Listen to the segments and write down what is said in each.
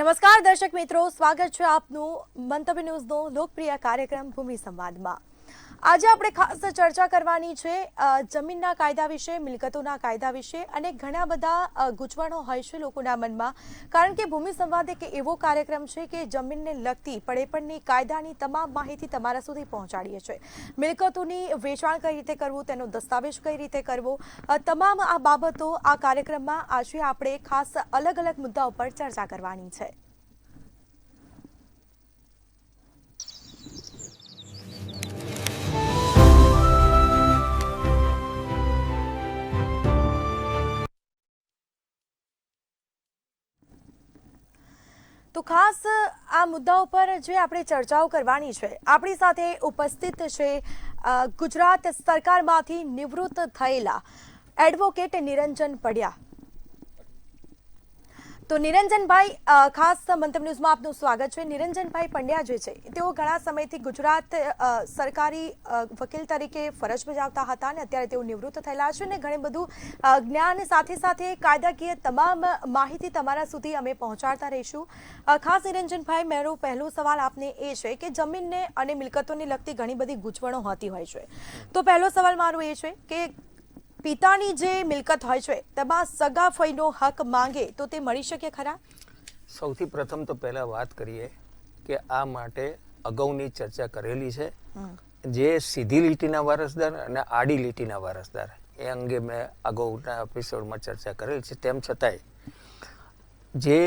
નમસ્કાર દર્શક મિત્રો, સ્વાગત છે આપનું મંતવ્ય ન્યૂઝનો લોકપ્રિય કાર્યક્રમ ભૂમિ સંવાદમાં। આજે આપણે ખાસ ચર્ચા કરવાની છે જમીનના કાયદા વિશે, મિલકતોના કાયદા વિશે અને ઘણા બધા ગૂંચવણો હોય છે લોકોના મનમાં, કારણ કે ભૂમિ સંવાદ એક એવો કાર્યક્રમ છે કે જમીનને લગતી પડેપણની કાયદાની તમામ માહિતી તમારા સુધી પહોંચાડીએ છીએ। મિલકતોની વેચાણ કઈ રીતે કરવું, તેનો દસ્તાવેજ કઈ રીતે કરવો, તમામ આ બાબતો આ કાર્યક્રમમાં આજે આપણે ખાસ અલગ અલગ મુદ્દાઓ પર ચર્ચા કરવાની છે। તો ખાસ આ મુદ્દાઓ પર જે આપણે ચર્ચાઓ કરવાની છે, આપણી સાથે ઉપસ્થિત છે ગુજરાત સરકારમાંથી નિવૃત્ત થયેલા એડવોકેટ નિરંજન પડિયા। તો નિરંજનભાઈ, ખાસ મંતવ્ય ન્યૂઝમાં આપનું સ્વાગત છે। નિરંજનભાઈ પંડ્યા જે છે તેઓ ઘણા સમયથી ગુજરાત સરકારી વકીલ તરીકે ફરજ બજાવતા હતા અને અત્યારે તેઓ નિવૃત્ત થયેલા છે અને ઘણું બધું જ્ઞાન સાથે સાથે કાયદાકીય તમામ માહિતી તમારા સુધી અમે પહોંચાડતા રહીશું। ખાસ નિરંજનભાઈ, મારો પહેલો સવાલ આપને એ છે કે જમીનને અને મિલકતોને લગતી ઘણી બધી ગૂંચવણો હોતી હોય છે, તો પહેલો સવાલ મારો એ છે કે પિતાની જે મિલકત હોય છે તેમાં સગા ફઈનો હક માંગે તો તે મળી શકે ખરા? સૌથી પ્રથમ તો પહેલા વાત કરીએ કે આ માટે અગાઉની ચર્ચા કરેલી છે, જે સીધી લીટીના વારસદાર અને આડી લીટીના વારસદાર એ અંગે મેં અગાઉના એપિસોડમાં ચર્ચા કરેલી છે। તેમ છતાંય જે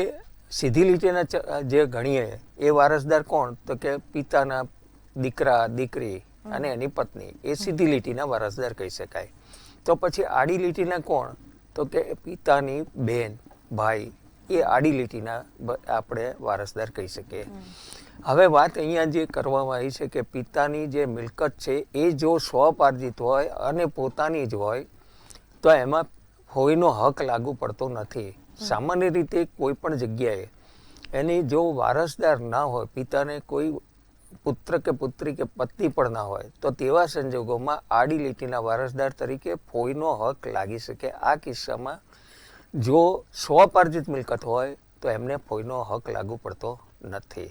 સીધી લીટીના જે ગણીએ એ વારસદાર કોણ, તો કે પિતાના દીકરા, દીકરી અને એની પત્ની, એ સીધી લીટીના વારસદાર કહી શકાય। તો પછી આડી લીટીના કોણ, તો કે પિતાની બેન, ભાઈ, એ આડી લીટીના આપણે વારસદાર કહી શકીએ। હવે વાત અહીંયા જે કરવામાં આવી છે કે પિતાની જે મિલકત છે એ જો સ્વપાર્જિત હોય અને પોતાની જ હોય તો એમાં ફોઈનો હક લાગુ પડતો નથી। સામાન્ય રીતે કોઈ પણ જગ્યાએ એની જો વારસદાર ના હોય, પિતાને કોઈ પુત્ર કે પુત્રી કે પત્ની પણ ના હોય, તો તેવા સંજોગોમાં આડી લીટીના વારસદાર તરીકે ફોઈનો હક લાગી શકે। આ કિસ્સામાં જો સ્વપાર્જિત મિલકત હોય તો એમને ફોઈનો હક લાગુ પડતો નથી।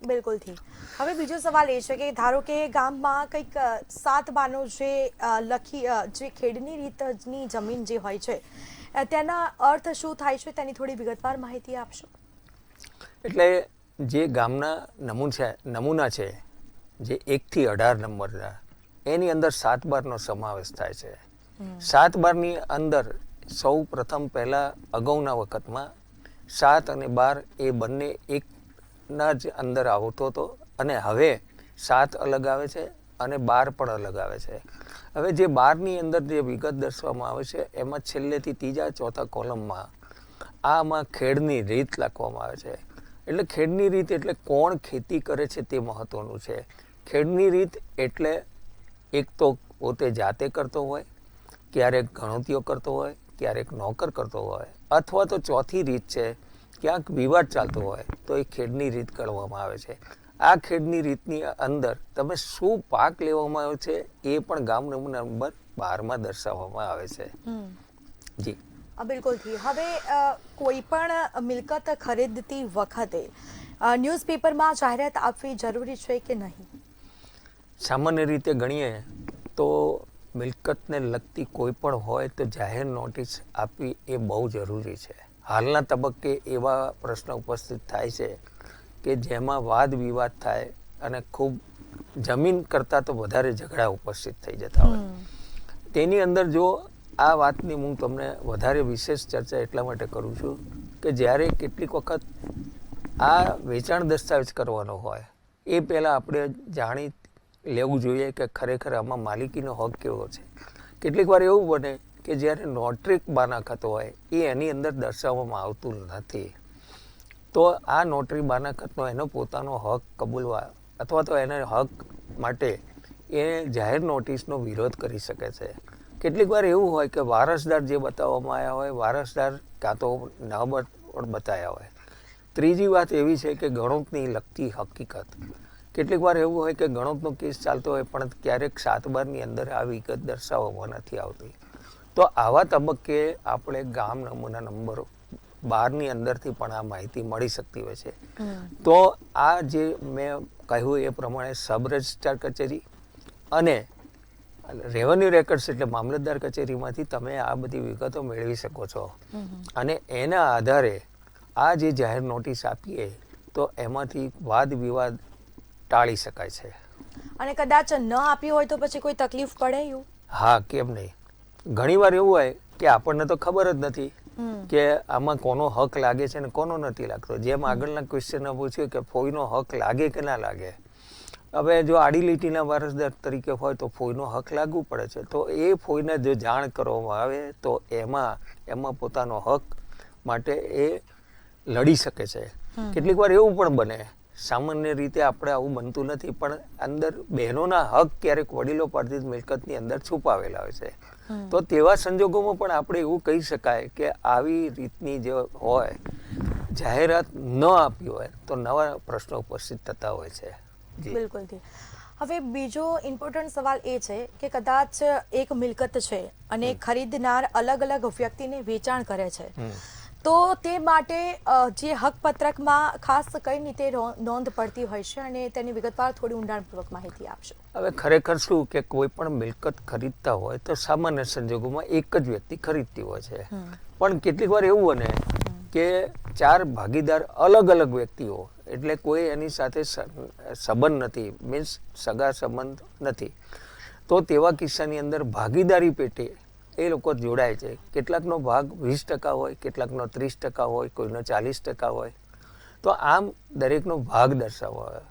બિલકુલથી। હવે બીજો સવાલ એ છે કે ધારો કે ગામમાં કંઈક 7 બાનો જે ખેડની રીતની જમીન જે હોય છે તેના અર્થ શું થાય છે, તેની થોડી વિગતવાર માહિતી આપશો? એટલે જે ગામના નમૂના છે, જે 1 થી 18 નંબરના, એની અંદર 7 બારનો સમાવેશ થાય છે। 7 બારની અંદર સૌ પ્રથમ પહેલા અગાઉના વખતમાં 7 અને 12 એ બંને એકના જ અંદર આવતો હતો અને હવે 7 અલગ આવે છે અને 12 પણ અલગ આવે છે। હવે જે 12ની અંદર જે વિગત દર્શાવવામાં આવે છે એમાં છેલ્લેથી ત્રીજા ચોથા કોલમમાં આમાં ખેડની રીત લખવામાં આવે છે। એટલે ખેડની રીત એટલે કોણ ખેતી કરે છે તે મહત્વનું છે। ખેડની રીત એટલે એક તો પોતે જાતે કરતો હોય, ક્યારેક ગણોતીઓ કરતો હોય, ક્યારેક નોકર કરતો હોય, અથવા તો ચોથી રીત છે ક્યાંક વિવાદ ચાલતો હોય તો એ ખેડની રીત કરવામાં આવે છે। આ ખેડની રીતની અંદર તમે શું પાક લેવામાં આવ્યો છે એ પણ ગામ નમૂના નંબર 12માં દર્શાવવામાં આવે છે। જી બિલકુલથી। હવે કોઈ પણ મિલકત ખરીદતી વખતે ન્યૂઝપેપરમાં જાહેરાત આપવી જરૂરી છે કે નહીં? સામાન્ય રીતે ગણીએ તો મિલકતને લગતી કોઈ પણ હોય તો જાહેર નોટિસ આપવી એ બહુ જરૂરી છે। હાલના તબક્કે એવા પ્રશ્ન ઉપસ્થિત થાય છે કે જેમાં વાદ વિવાદ થાય અને ખૂબ જમીન કરતાં તો વધારે ઝઘડા ઉપસ્થિત થઈ જતા હોય। તેની અંદર જો આ વાતની હું તમને વધારે વિશેષ ચર્ચા એટલા માટે કરું છું કે જ્યારે કેટલીક વખત આ વેચાણ દસ્તાવેજ કરવાનો હોય એ પહેલાં આપણે જાણી લેવું જોઈએ કે ખરેખર આમાં માલિકીનો હક કેવો છે। કેટલીક વાર એવું બને કે જ્યારે નોટરીક બાનાખત હોય એ એની અંદર દર્શાવવામાં આવતું નથી, તો આ નોટરી બાનાખતનો એનો પોતાનો હક કબૂલવા અથવા તો એના હક માટે એ જાહેર નોટિસનો વિરોધ કરી શકે છે। કેટલીક વાર એવું હોય કે વારસદાર જે બતાવવામાં આવ્યા હોય, વારસદાર કાં તો ન પણ બતાવ્યા હોય। ત્રીજી વાત એવી છે કે ગણોતની લગતી હકીકત। કેટલીક વાર એવું હોય કે ગણોતનો કેસ ચાલતો હોય પણ ક્યારેક 7 બારની અંદર આ વિગત દર્શાવવામાં નથી આવતી, તો આવા તબક્કે આપણે ગામ નમૂના નંબર બહારની અંદરથી પણ આ માહિતી મળી શકતી હોય છે. તો આ જે મેં કહ્યું એ પ્રમાણે સબ રજિસ્ટ્રાર કચેરી અને રેવન્યુ રેકર્ડ્સ એટલે મામલતદાર કચેરીમાંથી તમે આ બધી વિગતો મેળવી શકો છો. અને એના આધારે આ જે જાહેર નોટિસ આપીએ તો એમાંથી વાદ વિવાદ ટાળી શકાય છે. અને કદાચ ન આપી હોય તો પછી કોઈ તકલીફ પડે એવું? હા, કેમ નહીં. ઘણીવાર એવું હોય કે આપણને તો ખબર જ નથી કે આમાં કોનો હક લાગે છે ને કોનો નથી લાગતો. જેમ આગળના ક્વેશ્ચનમાં પૂછ્યું કે ફોઈનો હક લાગે કે ના લાગે. હવે જો આડી લીટીના વારસદાર તરીકે હોય તો ફોઈનો હક લાગવું પડે છે. તો એ ફોઈને જો જાણ કરવામાં આવે તો એમાં પોતાનો હક માટે એ લડી શકે છે. કેટલીક વાર એવું પણ બને, સામાન્ય રીતે આપણે આવું બનતું નથી, પણ અંદર બહેનોના હક ક્યારેક વડીલો પાર્થિવ મિલકતની અંદર છુપાવેલા હોય છે. તો તેવા સંજોગોમાં પણ આપણે એવું કહી શકાય કે આવી રીતની જે હોય જાહેરાત ન આપી હોય તો નવા પ્રશ્નો ઉપસ્થિત થતા હોય છે. બિલકુલ. હવે બીજો ઇમ્પોર્ટન્ટ સવાલ એ છે કે કદાચ એક મિલકત છે અને ખરીદનાર અલગ અલગ વ્યક્તિને વેચાણ કરે છે, તો તે માટે જે હક પત્રકમાં ખાસ કઈ રીતે નોંધ પડતી હોય છે અને તેની વિગતવાર થોડી ઊંડાણપૂર્વક માહિતી આપશો. હવે ખરેખર શું કે કોઈ પણ મિલકત ખરીદતા હોય તો સામાન્ય સંજોગોમાં એક જ વ્યક્તિ ખરીદતી હોય છે. પણ કેટલીક વાર એવું બને કે 4 ભાગીદાર અલગ અલગ વ્યક્તિઓ, એટલે કોઈ એની સાથે સંબંધ નથી, મીન્સ સગા સંબંધ નથી. તો તેવા કિસ્સાની અંદર ભાગીદારી પેટે એ લોકો જોડાય છે. કેટલાકનો ભાગ 20% હોય, કેટલાકનો 30% હોય, કોઈનો 40% હોય. તો આમ દરેકનો ભાગ દર્શાવવા આવે.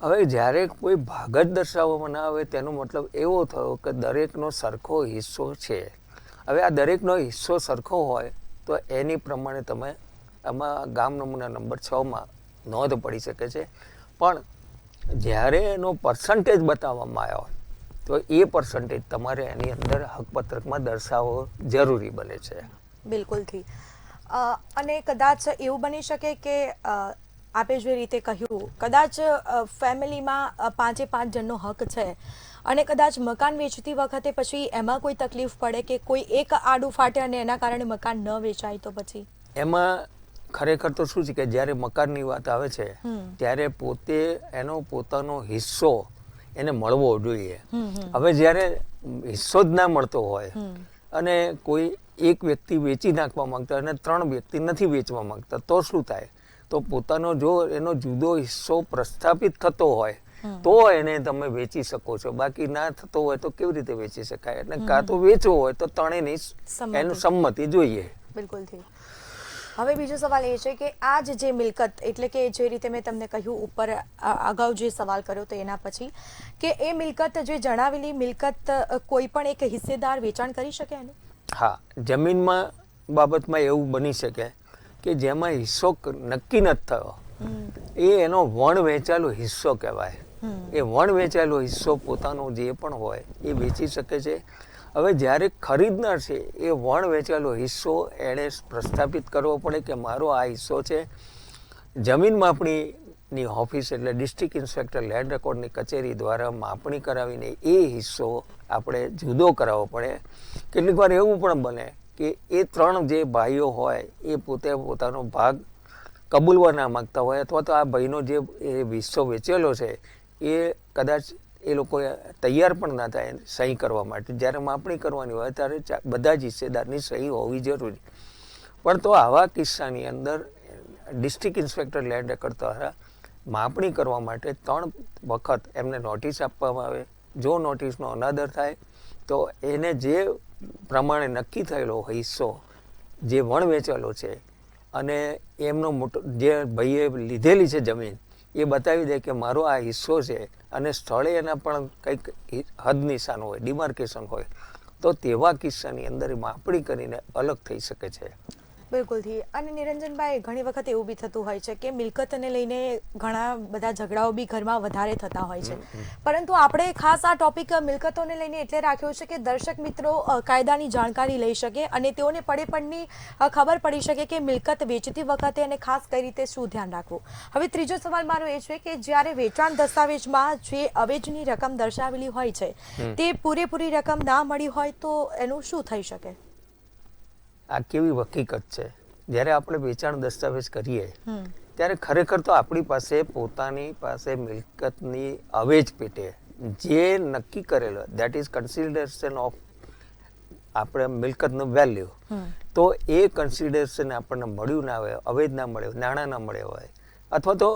હવે જ્યારે કોઈ ભાગ જ દર્શાવવામાં ના આવે તેનો મતલબ એવો થયો કે દરેકનો સરખો હિસ્સો છે. હવે આ દરેકનો હિસ્સો સરખો હોય તો એની પ્રમાણે તમે આમાં ગામ નમૂના નંબર 6માં નોંધ પડી શકે છે. પણ જ્યારે એનો પર્સન્ટેજ બતાવવામાં આવ્યો હોય તો એ પર્સન્ટેજ તમારે એની અંદર હકપત્રકમાં દર્શાવવો જરૂરી બને છે. બિલકુલથી. અને કદાચ એવું બની શકે કે આપે જે રીતે કહ્યું, કદાચ ફેમિલીમાં 5 જણનો હક છે અને કદાચ મકાન વેચતી વખતે પછી એમાં કોઈ તકલીફ પડે કે કોઈ એક આડું ફાટે અને એના કારણે મકાન ન વેચાય તો પછી એમાં ખરેખર તો શું છે કે જ્યારે મકાનની વાત આવે છે ત્યારે પોતે એનો પોતાનો હિસ્સો એને મળવો જોઈએ. હવે જ્યારે હિસ્સો જ ના મળતો હોય અને કોઈ એક વ્યક્તિ વેચી નાખવા માંગતા અને 3 વ્યક્તિ નથી વેચવા માંગતા તો શું થાય? તો પોતાનો જો એનો જુદો હિસ્સો પ્રસ્થાપિત થતો હોય તો એને તમે વેચી શકો છો. બાકી ના થતો હોય તો કેવી રીતે વેચી શકાય? એટલે કાં તો વેચવો હોય તો ત્રણેયની એનું સંમતિ જોઈએ. બિલકુલ. હવે બીજો સવાલ એ છે કે આ જે મિલકત, એટલે કે જે રીતે મેં તમને કહ્યું ઉપર અગાઉ જે સવાલ કર્યો તો એના પછી કે એ મિલકત, જે જણાવેલી મિલકત કોઈ પણ એક હિસ્સેદાર વેચાણ કરી શકે એનું? હા, જમીનમાં બાબતમાં એવું બની શકે કે જેમાં હિસ્સો નક્કી નથી થયો એ એનો વણ વેચાયેલો હિસ્સો કહેવાય. એ વણ વેચાયેલો હિસ્સો પોતાનો જે પણ હોય એ વેચી શકે છે. હવે જ્યારે ખરીદનાર છે એ વણ વેચાયેલો હિસ્સો એણે પ્રસ્થાપિત કરવો પડે કે મારો આ હિસ્સો છે. જમીન માપણીની ઓફિસ એટલે ડિસ્ટ્રિક્ટ ઇન્સ્પેક્ટર લેન્ડ રેકોર્ડની કચેરી દ્વારા માપણી કરાવીને એ હિસ્સો આપણે જુદો કરાવવો પડે. કેટલીક વાર એવું પણ બને કે એ 3 જે ભાઈઓ હોય એ પોતે પોતાનો ભાગ કબૂલવા ના માગતા હોય, અથવા તો આ ભાઈનો જે હિસ્સો વેચેલો છે એ કદાચ એ લોકો તૈયાર પણ ના થાય સહી કરવા માટે. જ્યારે માપણી કરવાની હોય ત્યારે બધા જ હિસ્સેદારની સહી હોવી જરૂરી. પણ તો આવા કિસ્સાની અંદર ડિસ્ટ્રિક્ટ ઇન્સ્પેક્ટર લેન્ડ રેકોર્ડ દ્વારા માપણી કરવા માટે 3 વખત એમને નોટિસ આપવામાં આવે. જો નોટિસનો અનાદર થાય તો એને જે પ્રમાણે નક્કી થયેલો હિસ્સો જે વણ વેચેલો છે અને એમનો મોટો જે ભાઈએ લીધેલી છે જમીન એ બતાવી દે કે મારો આ હિસ્સો છે અને સ્થળે એના પણ કંઈક હદ નિશાન હોય, ડિમાર્કેશન હોય, તો તેવા કિસ્સાની અંદર માપણી કરીને અલગ થઈ શકે છે. બિલકુલથી. અને નિરંજનભાઈ, ઘણી વખત એવું બી થતું હોય છે કે મિલકતને લઈને ઘણા બધા ઝઘડાઓ બી ઘરમાં વધારે થતા હોય છે, પરંતુ આપણે ખાસ આ ટોપિક મિલકતોને લઈને એટલે રાખ્યો છે કે દર્શક મિત્રો કાયદાની જાણકારી લઈ શકે અને તેઓને પડેપણની ખબર પડી શકે કે મિલકત વેચતી વખતે અને ખાસ કઈ રીતે શું ધ્યાન રાખવું. હવે ત્રીજો સવાલ મારો એ છે કે જ્યારે વેચાણ દસ્તાવેજમાં જે અવેજની રકમ દર્શાવેલી હોય છે તે પૂરેપૂરી રકમ ના મળી હોય તો એનું શું થઈ શકે? આ કેવી હકીકત છે? જ્યારે આપણે વેચાણ દસ્તાવેજ કરીએ ત્યારે ખરેખર તો આપણી પાસે પોતાની પાસે મિલકતની અવેજ પેટે જે નક્કી કરેલો દેટ ઇઝ કન્સિડરેશન ઓફ આપણે મિલકતનું વેલ્યુ, તો એ કન્સિડરેશન આપણને મળ્યું ના હોય, અવેજ ના મળ્યો, નાણાં ના મળ્યા હોય, અથવા તો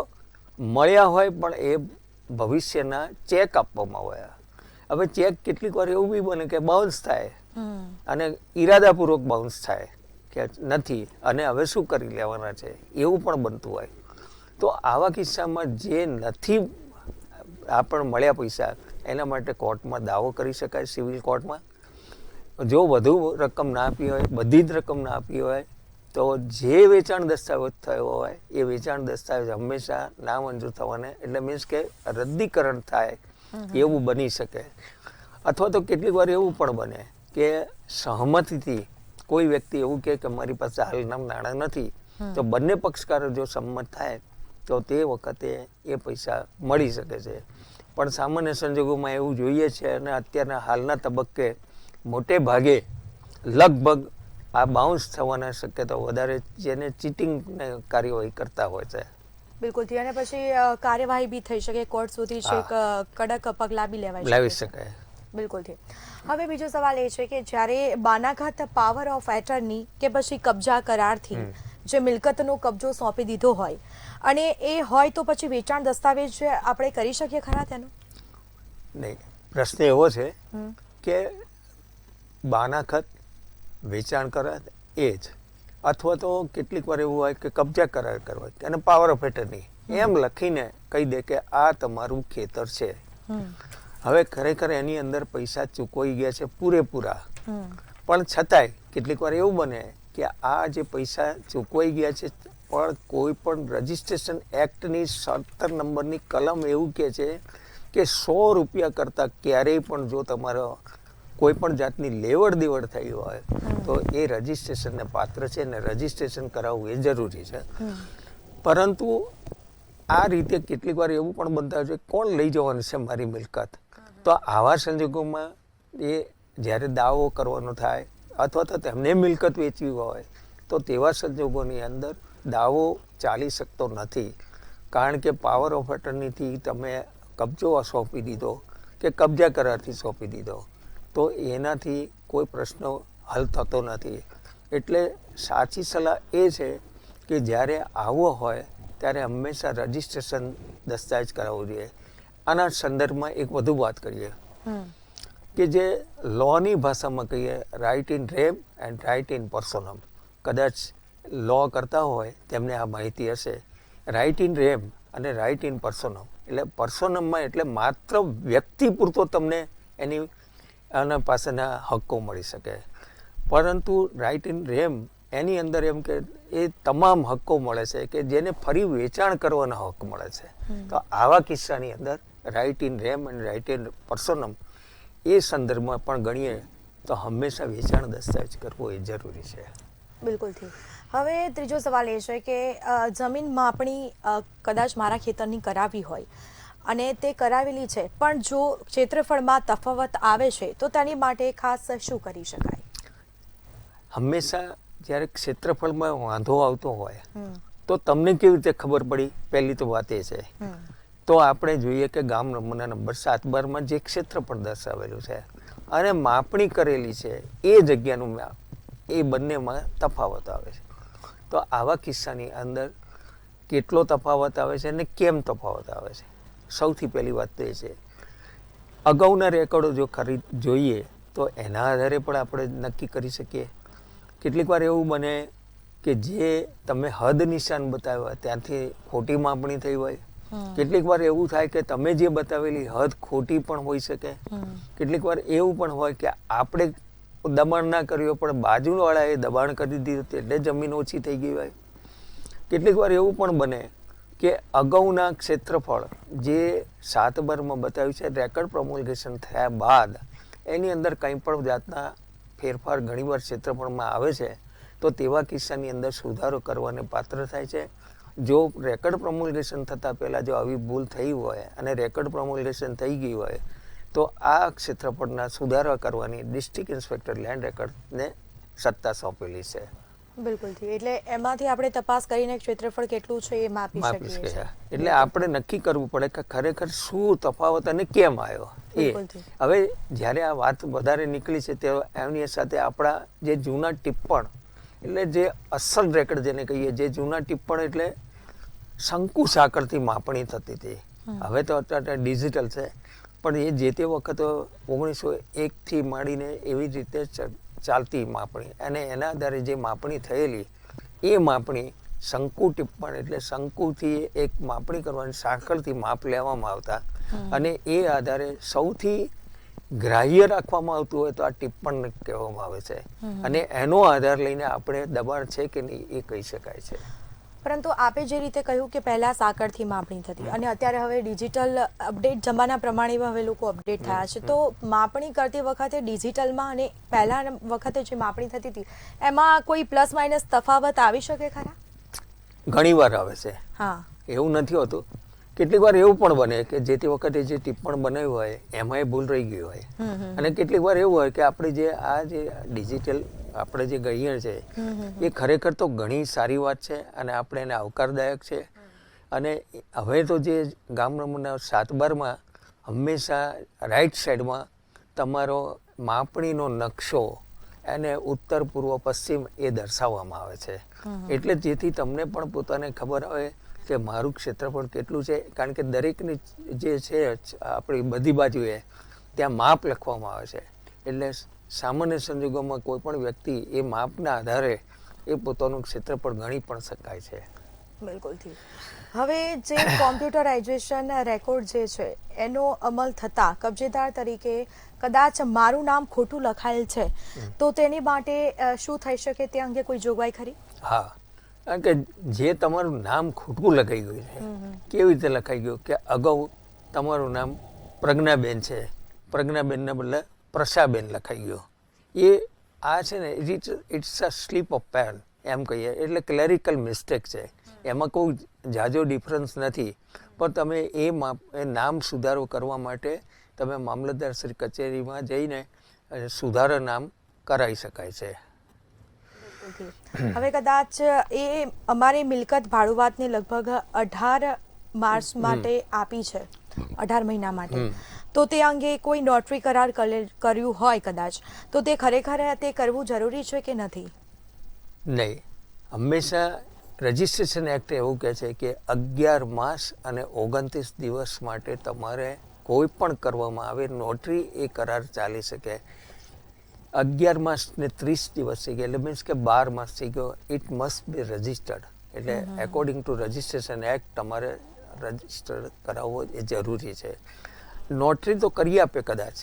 મળ્યા હોય પણ એ ભવિષ્યના ચેક આપવામાં હોય. હવે ચેક કેટલીક વાર એવું બી બને કે બાઉન્સ થાય અને ઈરાદાપૂર્વક બાઉન્સ થાય કે નથી અને હવે શું કરી લેવાના છે એવું પણ બનતું હોય. તો આવા કિસ્સામાં જે નથી આપણને મળ્યા પૈસા એના માટે કોર્ટમાં દાવો કરી શકાય, સિવિલ કોર્ટમાં. જો વધુ રકમ ના આપી હોય, બધી જ રકમ ના આપી હોય, તો જે વેચાણ દસ્તાવેજ થયો હોય એ વેચાણ દસ્તાવેજ હંમેશા ના મંજૂર થવાને એટલે મીન્સ કે રદ્દીકરણ થાય એવું બની શકે. અથવા તો કેટલીક વાર એવું પણ બને કે સહમતિથી કોઈ વ્યક્તિ એવું કહે કે મારી પાસે હાલના નાણાં નથી, તો બંને પક્ષકારો જો સંમત થાય તો તે વખતે એ પૈસા મળી શકે છે. પણ સામાન્ય સંજોગોમાં એવું જોઈએ છે અને અત્યારના હાલના તબક્કે મોટે ભાગે લગભગ આ બાઉન્સ થવાના શક્યતા વધારે, જેને ચીટિંગને કાર્યવાહી કરતા હોય છે. બિલકુલ. અને પછી કાર્યવાહી બી થઈ શકે, કોર્ટ સુધી છેક કડક પગલાં બી લાવી શકાય. બિલકુલથી. હવે બીજો સવાલ એ છે કે જ્યારે બાનાઘાત પાવર ઓફ એટર્ની કે પછી કબજા કરારથી જે મિલકતનો કબજો સોંપી દીધો હોય અને એ હોય તો પછી વેચાણ દસ્તાવેજ આપણે કરી શકીએ ખરા તેનો? નહીં, પ્રશ્ન એવો છે કે બાનાખત, વેચાણ કરાર એ જ, અથવા તો કેટલીક વાર એવું હોય કે કબજા કરાર કરવા અને પાવર ઓફ એટર્ની એમ લખીને કહી દે કે આ તમારું ખેતર છે. હવે ખરેખર એની અંદર પૈસા ચૂકવાઈ ગયા છે પૂરેપૂરા, પણ છતાંય કેટલીક વાર એવું બને કે આ જે પૈસા ચૂકવાઈ ગયા છે પણ કોઈ પણ રજિસ્ટ્રેશન એક્ટની 17 નંબરની કલમ એવું કહે છે કે 100 રૂપિયા કરતાં ક્યારેય પણ જો તમારો કોઈ પણ જાતની લેવડ દેવડ થઈ હોય તો એ રજિસ્ટ્રેશનને પાત્ર છે અને રજિસ્ટ્રેશન કરાવવું એ જરૂરી છે. પરંતુ આ રીતે કેટલીક વાર એવું પણ બનતા હોય છે કોણ લઈ જવાનું છે મારી મિલકત. તો આવા સંજોગોમાં એ જ્યારે દાવો કરવાનો થાય અથવા તો તેમને મિલકત વેચવી હોય તો તેવા સંજોગોની અંદર દાવો ચાલી શકતો નથી, કારણ કે પાવર ઓફ એટર્નીથી તમે કબજો સોંપી દીધો કે કબજા કરારથી સોંપી દીધો તો એનાથી કોઈ પ્રશ્ન હલ થતો નથી. એટલે સાચી સલાહ એ છે કે જ્યારે આવો હોય ત્યારે હંમેશા રજિસ્ટ્રેશન દસ્તાવેજ કરાવવું જોઈએ. આના સંદર્ભમાં એક વધુ વાત કરીએ કે જે લોની ભાષામાં કહીએ right in rem and right in personam. કદાચ લો કરતા હોય તેમને આ માહિતી હશે. રાઇટ ઇન રેમ અને રાઇટ ઇન પર્સોનમ એટલે પર્સોનમમાં એટલે માત્ર વ્યક્તિ પૂરતો તમને એની આના પાસેના હક્કો મળી શકે, પરંતુ રાઇટ ઇન રેમ એની અંદર એમ કે એ તમામ હક્કો મળે છે કે જેને ફરી વેચાણ કરવાનો હક મળે છે. તો આવા કિસ્સાની અંદર રાઇટ ઇન રેમ અને રાઇટ ઇન પર્સોનમ એ સંદર્ભમાં પણ ગણીએ તો હંમેશા વેચાણ દસ્તાવેજ કરવો એ જરૂરી છે. બિલકુલથી. હવે ત્રીજો સવાલ એ છે કે જમીન માપણી કદાચ મારા ખેતરની કરાવી હોય અને તે કરાવેલી છે પણ જો ક્ષેત્રફળમાં તફાવત આવે છે તો તેની માટે ખાસ શું કરી શકાય? હંમેશા જ્યારે ક્ષેત્રફળમાં વાંધો આવતો હોય તો તમને કેવી રીતે ખબર પડી? પહેલી તો વાત એ છે તો આપણે જોઈએ કે ગામ નંબર 7/12 જે ક્ષેત્રફળ દર્શાવેલું છે અને માપણી કરેલી છે એ જગ્યાનું એ બંનેમાં તફાવત આવે છે. તો આવા કિસ્સાની અંદર કેટલો તફાવત આવે છે અને કેમ તફાવત આવે છે? સૌથી પહેલી વાત તો એ છે અગાઉના રેકોર્ડો જો જોઈએ તો એના આધારે પણ આપણે નક્કી કરી શકીએ. કેટલીક વાર એવું બને કે જે તમે હદ નિશાન બતાવ્યા ત્યાંથી ખોટી માપણી થઈ હોય. કેટલીક વાર એવું થાય કે તમે જે બતાવેલી હદ ખોટી પણ હોઈ શકે. કેટલીક વાર એવું પણ હોય કે આપણે દબાણ ના કર્યું પણ બાજુવાળાએ દબાણ કરી દીધું એટલે જમીન ઓછી થઈ ગઈ હોય. કેટલીક વાર એવું પણ બને કે અગાઉના ક્ષેત્રફળ જે 7/12 બતાવ્યું છે રેકર્ડ પ્રોમોલ્ગેશન થયા બાદ એની અંદર કંઈ પણ જાતના ફેરફાર ઘણીવાર ક્ષેત્રફળમાં આવે છે તો તેવા કિસ્સાની અંદર સુધારો કરવાને પાત્ર થાય છે. જો રેકર્ડ પ્રોમોલ્ગેશન થતાં પહેલાં જો આવી ભૂલ થઈ હોય અને રેકર્ડ પ્રોમોલ્ગેશન થઈ ગઈ હોય તો આ ક્ષેત્રફળના સુધારા કરવાની ડિસ્ટ્રિક્ટ ઇન્સ્પેક્ટર લેન્ડ રેકર્ડને સત્તા સોંપેલી છે. બિલકુલથી. એટલે એમાંથી આપણે તપાસ કરીને ક્ષેત્રફળ કેટલું છે એ માપી માપી શકીએ શકે. છીએ. એટલે આપણે નક્કી કરવું પડે કે ખરેખર શું તફાવત અને કેમ આવ્યો એ. બિલકુલથી. હવે જ્યારે આ વાત વધારે નીકળી છે તે એની સાથે આપણા જે જૂના ટિપ્પણ એટલે જે અસલ રેકર્ડ જેને કહીએ, જે જૂના ટિપ્પણ એટલે શંકુ સાંકળથી માપણી થતી હતી. હવે તો અત્યારે ડિજિટલ છે, પણ એ જે તે વખત 1901 થી માંડીને એવી રીતે ચાલતી માપણી અને એના આધારે જે માપણી થયેલી એ માપણી શંકુ ટિપ્પણ એટલે શંકુથી એક માપણી કરવાની સાંકળથી માપ લેવામાં આવતા અને એ આધારે સૌથી ગ્રાહ્ય રાખવામાં આવતું હોય તો આ ટિપ્પણ કહેવામાં આવે છે અને એનો આધાર લઈને આપણે દબાણ છે કે નહીં એ કહી શકાય છે. પરંતુ આપે જે રીતે કહ્યું કે પહેલા સાંકળથી માપણી થતી અને અત્યારે હવે ડિજિટલ અપડેટ જમાના પ્રમાણે હવે લોકો અપડેટ થયા છે, તો માપણી કરતી વખતે ડિજિટલમાં અને પહેલા વખતે જે માપણી થતી હતી એમાં કોઈ પ્લસ માઇનસ તફાવત આવી શકે ખરા? ઘણી વાર આવે છે. હા, એવું નથી હોતું. કેટલીક વાર એવું પણ બને કે જે તે વખતે જે ટિપ્પણ બનાવ્યું હોય એમાં એ ભૂલ રહી ગઈ હોય અને કેટલીક વાર એવું હોય કે આપણે જે આ જે ડિજિટલ આપણે જે કહીએ છે એ ખરેખર તો ઘણી સારી વાત છે અને આપણે એને આવકારદાયક છે. અને હવે તો જે ગામ નંબરના 7/12માં હંમેશા રાઈટ સાઈડમાં તમારો માપણીનો નકશો અને ઉત્તર પૂર્વ પશ્ચિમ એ દર્શાવવામાં આવે છે. એટલે જેથી તમને પણ પોતાને ખબર આવે કે મારું ક્ષેત્રફળ કેટલું છે, કારણ કે દરેકની જે છે આપણી બધી બાજુએ ત્યાં માપ લખવામાં આવે છે. એટલે સામાન્ય સંજોગોમાં કોઈ પણ વ્યક્તિ એ માપના આધારે એ પોતાનું ક્ષેત્રફળ ગણી પણ શકાય છે. બિલકુલથી. હવે જે કોમ્પ્યુટરાઇઝેશન રેકોર્ડ જે છે એનો અમલ થતા કબજેદાર તરીકે કદાચ મારું નામ ખોટું લખાયેલ છે તો તેની માટે શું થઈ શકે તે અંગે કોઈ જોગવાઈ ખરી? હા, કારણ કે જે તમારું નામ ખોટું લખાઈ ગયું છે, કેવી રીતે લખાઈ ગયું કે અગાઉ તમારું નામ પ્રજ્ઞાબેન છે, પ્રજ્ઞાબેનના બદલે પ્રશાબેન લખાઈ ગયો. એ આ છે ને it's a slip of pen એમ કહીએ, એટલે ક્લેરિકલ મિસ્ટેક છે. એમાં કોઈ જાજો ડિફરન્સ નથી, પણ તમે એ નામ સુધારો કરવા માટે તમે મામલતદાર શ્રી કચેરીમાં જઈને સુધારો નામ કરાવી શકાય છે. હવે કદાચ એ અમારી મિલકત ભાડુઆતને લગભગ 18 માર્ચ માટે આપી છે, 18 મહિના માટે, તો તે અંગે કોઈ નોટરી કરાર કર્યું હોય કદાચ તો તે ખરેખર તે કરવું જરૂરી છે કે નથી? નહીં. હંમેશા રજિસ્ટ્રેશન એક્ટ એવું કહે છે કે 11 માસ અને 29 દિવસ માટે તમારે કોઈ પણ કરવામાં આવે નોટરી એ કરાર ચાલી શકે. 11 માસ ને 30 દિવસ થઈ ગયા એટલે મીન્સ કે 12 માસ થઈ ગયો. It must be registered. એટલે એકોર્ડિંગ ટુ રજિસ્ટ્રેશન એક્ટ તમારે રજિસ્ટર કરાવવો એ જરૂરી છે. નોટરી તો કરી આપે કદાચ.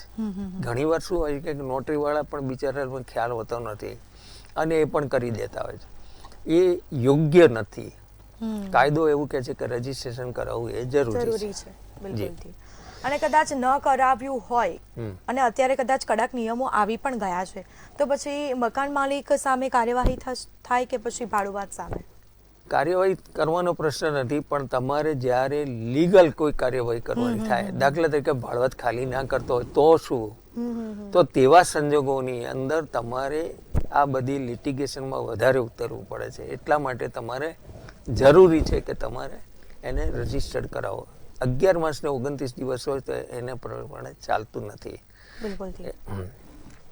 ઘણી વાર શું હોય કે નોટરી વાળા પણ બિચારા ખ્યાલ હોતો નથી અને એ પણ કરી દેતા હોય છે. એ યોગ્ય નથી. કાયદો એવું કહે છે કે રજીસ્ટ્રેશન કરાવવું એ જરૂરી છે. બિલકુલ. અને કદાચ ન કરાવ્યું હોય અને અત્યારે કદાચ કડક નિયમો આવી પણ ગયા છે તો પછી મકાન માલિક સામે કાર્યવાહી થાય કે પછી ભાડુઆત સામે? કાર્યવાહી કરવાનો પ્રશ્ન નથી, પણ તમારે જ્યારે લીગલ કોઈ કાર્યવાહી કરવાની થાય, દાખલા તરીકે ભાડુઆત ખાલી ના કરતો હોય તો શું, તો તેવા સંજોગોની અંદર તમારે આ બધી લિટિગેશનમાં વધારે ઉતરવું પડે છે. એટલા માટે તમારે જરૂરી છે કે તમારે એને રજીસ્ટર્ડ કરાવો. 11 માસ ને 29 દિવસ હોય તો એને પ્રમાણે ચાલતું નથી.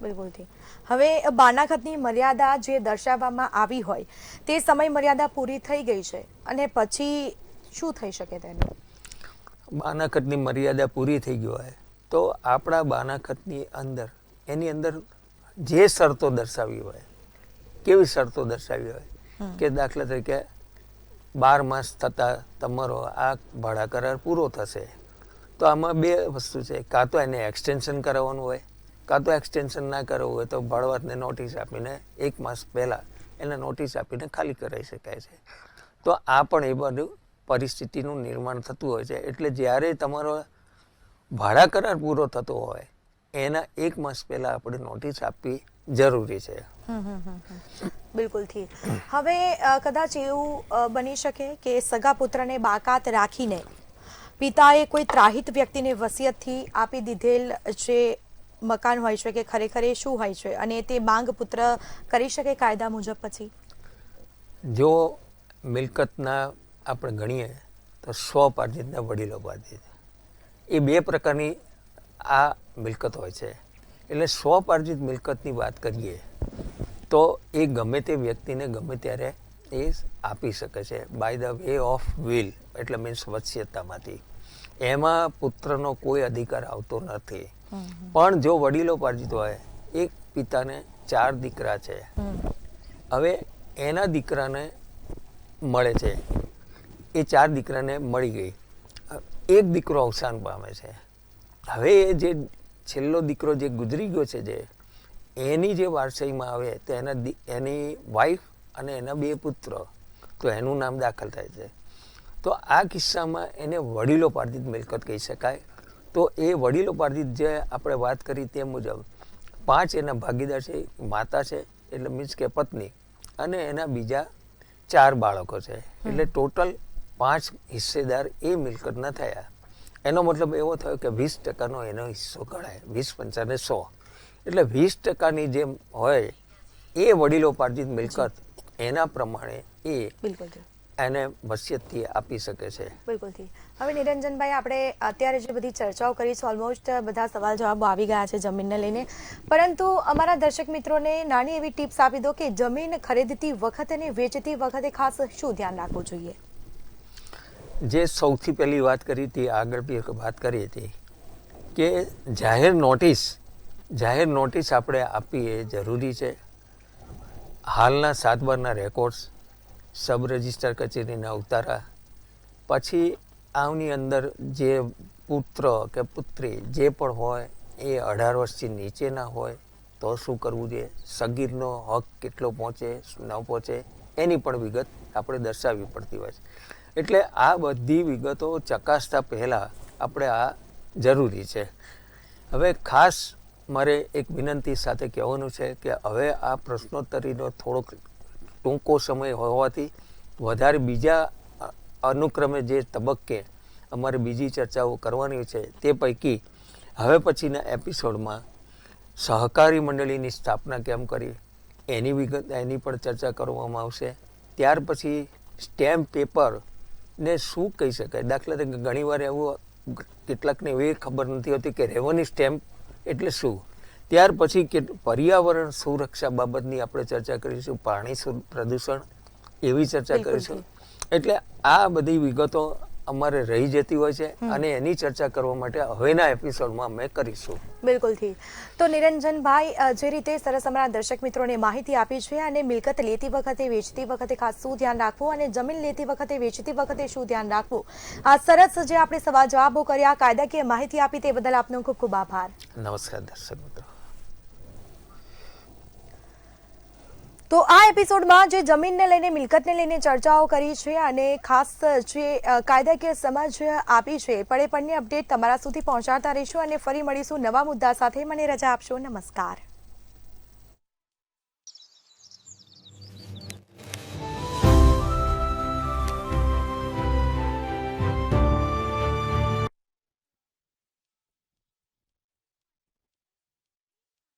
બિલકુલથી. હવે બાનાખતની મર્યાદા જે દર્શાવવામાં આવી હોય તે સમય મર્યાદા પૂરી થઈ ગઈ છે અને પછી શું થઈ શકે તેનું? બાનાખતની મર્યાદા પૂરી થઈ ગઈ હોય તો આપણા બાનાખતની અંદર એની અંદર જે શરતો દર્શાવી હોય, કેવી શરતો દર્શાવી હોય કે દાખલા તરીકે 12 માસ થતાં તમારો આ ભાડા કરાર પૂરો થશે, તો આમાં બે વસ્તુ છે. કાં તો એને એક્સટેન્શન કરાવવાનું હોય, કાં તો એક્સટેન્શન ના કરવું હોય તો ભાડુઆતને નોટિસ આપીને 1 માસ પહેલાં એને નોટિસ આપીને ખાલી કરાવી શકાય છે. તો આ પણ એ બધું પરિસ્થિતિનું નિર્માણ થતું હોય છે. એટલે જ્યારે તમારો ભાડા કરાર પૂરો થતો હોય એના 1 માસ પહેલાં આપણે નોટિસ આપવી જરૂરી છે. બિલકુલથી. હવે કદાચ એવું બની શકે કે સગા પુત્રને બાકાત રાખીને પિતાએ કોઈ ત્રાહિત વ્યક્તિને વસિયતથી આપી દીધેલ જે મકાન હોય છે કે ખરેખર એ શું હોય છે અને તે માંગ પુત્ર કરી શકે કાયદા મુજબ પછી? જો મિલકતના આપણે ગણીએ તો સ્વપાર્જિત ને વડીલોપાર્જિત એ બે પ્રકારની આ મિલકત હોય છે. એટલે સ્વપાર્જિત મિલકતની વાત કરીએ તો એ ગમે તે વ્યક્તિને ગમે ત્યારે એ આપી શકે છે by the way of will, એટલે મીન્સ વસિયતામાંથી. એમાં પુત્રનો કોઈ અધિકાર આવતો નથી. પણ જો વડીલોપાર્જિત હોય, એક પિતાને 4 દીકરા છે, હવે એના દીકરાને મળે છે, એ 4 દીકરાને મળી ગઈ, એક દીકરો અવસાન પામે છે. હવે એ જે છેલ્લો દીકરો જે ગુજરી ગયો છે, જે એની જે વારસાઈમાં આવે તો એની વાઈફ અને એના 2 પુત્ર, તો એનું નામ દાખલ થાય છે. તો આ કિસ્સામાં એને વડીલોપાર્જિત મિલકત કહી શકાય. તો એ વડીલોપાર્જિત જે આપણે વાત કરી તે મુજબ 5 એના ભાગીદાર છે, માતા છે એટલે મીન્સ કે પત્ની, અને એના બીજા 4 બાળકો છે, એટલે ટોટલ 5 હિસ્સેદાર એ મિલકતના થયા. એનો મતલબ એવો થયો કે 20% એનો હિસ્સો ગણાય. 20 × 5 = 100, એટલે 20%ની જે હોય એ વડીલોપાર્જિત મિલકત એના પ્રમાણે એ એને વસિયતથી આપી શકે છે. બિલકુલથી. હવે નિરંજનભાઈ, આપણે અત્યારે જે બધી ચર્ચાઓ કરી છે, ઓલમોસ્ટ બધા સવાલ જવાબો આવી ગયા છે જમીનને લઈને, પરંતુ અમારા દર્શક મિત્રોને નાની એવી ટિપ્સ આપી દો કે જમીન ખરીદતી વખતે અને વેચતી વખતે ખાસ શું ધ્યાન રાખવું જોઈએ? જે સૌથી પહેલી વાત કરી હતી, આગળ બી વાત કરી હતી કે જાહેર નોટિસ આપણે આપવી એ જરૂરી છે. હાલના 7/12ના રેકોર્ડ્સ, સબ રજિસ્ટ્રાર કચેરીના ઉતારા, પછી આની અંદર જે પુત્ર કે પુત્રી જે પણ હોય એ 18 વર્ષથી નીચેના હોય તો શું કરવું જોઈએ, સગીરનો હક કેટલો પહોંચે ન પહોંચે એની પણ વિગત આપણે દર્શાવવી પડતી હોય છે. એટલે આ બધી વિગતો ચકાસતા પહેલાં આપણે આ જરૂરી છે. હવે ખાસ મારે એક વિનંતી સાથે કહેવાનું છે કે હવે આ પ્રશ્નોત્તરીનો થોડોક ટૂંકો સમય હોવાથી વધારે બીજા અનુક્રમે જે તબક્કે અમારે બીજી ચર્ચાઓ કરવાની છે તે પૈકી હવે પછીના એપિસોડમાં સહકારી મંડળીની સ્થાપના કેમ કરી એની વિગત, એની પણ ચર્ચા કરવામાં આવશે. ત્યાર પછી સ્ટેમ્પ પેપર ને શું કહી શકાય. દાખલા તરીકે ઘણીવાર એવું કેટલાકને એવી ખબર નથી હોતી કે રેવન્યુ સ્ટેમ્પ એટલે શું. ત્યાર પછી કે પર્યાવરણ સુરક્ષા બાબતની આપણે ચર્ચા કરીશું, પાણી પ્રદૂષણ એવી ચર્ચા કરીશું. એટલે આ બધી વિગતો અમારે રહી જતી હોય છે અને એની ચર્ચા કરવા માટે હવેના એપિસોડમાં અમે કરીશું. બિલકુલથી. તો નિરંજનભાઈ, જે રીતે સરસ અમારા દર્શક મિત્રોને માહિતી આપી છે, અને મિલકત લેતી વખતે વેચતી વખતે ખાસ શું ધ્યાન રાખવું અને જમીન લેતી વખતે વેચતી વખતે શું ધ્યાન રાખવું, આ સરસ જે આપણે સવાલ જવાબો કર્યા, કાયદાકીય માહિતી આપી, તે બદલ આપનો ખૂબ ખૂબ આભાર. નમસ્કાર દર્શક મિત્રો. તો આ એપિસોડમાં જે જમીનને લઈને, મિલકતને લઈને ચર્ચાઓ કરી છે અને ખાસ જે કાયદાકીય સમજ આપી છે, પડે પડની અપડેટ તમારા સુધી પહોંચાડતા રહીશું અને ફરી મળીશું નવા મુદ્દા સાથે. મને રજા આપશો. નમસ્કાર.